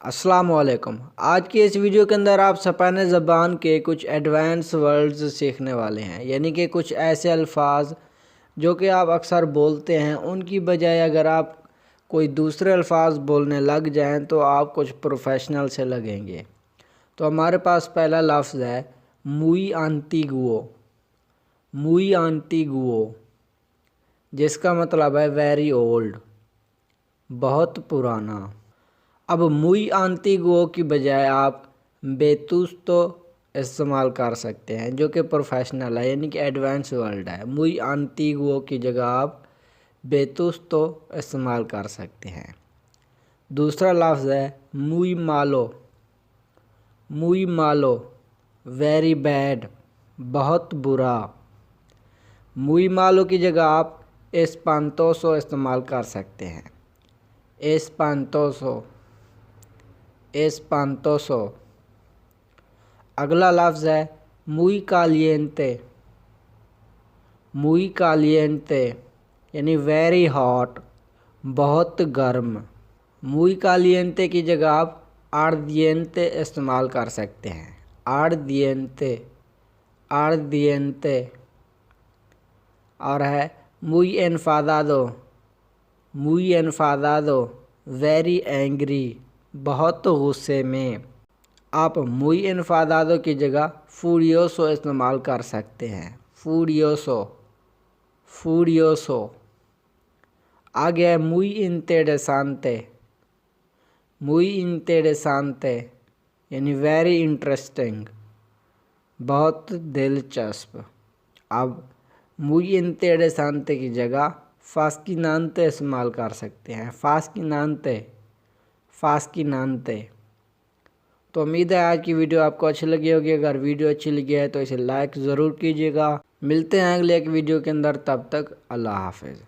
अस्सलामुअलैकुम। आज की इस वीडियो के अंदर आप स्पेनिश ज़बान के कुछ एडवांस वर्ड्स सीखने वाले हैं, यानी कि कुछ ऐसे अल्फाज जो कि आप अक्सर बोलते हैं, उनकी बजाय अगर आप कोई दूसरे अल्फाज बोलने लग जाएं तो आप कुछ प्रोफेशनल से लगेंगे। तो हमारे पास पहला लफ्ज़ है muy antiguo। muy antiguo जिसका मतलब है वेरी ओल्ड, बहुत पुराना। अब muy antiguo की बजाय आप वेतुस्तो इस्तेमाल कर सकते हैं, जो कि प्रोफेशनल है, यानी कि एडवांस वर्ड है। muy antiguo की जगह आप वेतुस्तो इस्तेमाल कर सकते हैं। दूसरा लफ्ज़ है muy malo। muy malo very bad, बहुत बुरा। muy malo की जगह आप espantoso इस्तेमाल कर सकते हैं। espantoso espantoso। अगला लफ्ज़ है muy caliente। muy caliente यानी वेरी हॉट, बहुत गर्म। muy caliente की जगह आप ardiente इस्तेमाल कर सकते हैं। ardiente ardiente। और है muy enfadado। muy enfadado very angry, बहुत गुस्से में। आप muy enfadado की जगह furioso इस्तेमाल कर सकते हैं। furioso furioso। आगे है muy interesante। muy interesante यानी वेरी इंटरेस्टिंग, बहुत दिलचस्प। अब muy interesante की जगह fascinante इस्तेमाल कर सकते हैं। fascinante fascinante। तो उम्मीद है आज की वीडियो आपको अच्छी लगी होगी। अगर वीडियो अच्छी लगी है तो इसे लाइक ज़रूर कीजिएगा। मिलते हैं अगले एक वीडियो के अंदर, तब तक अल्लाह हाफिज़।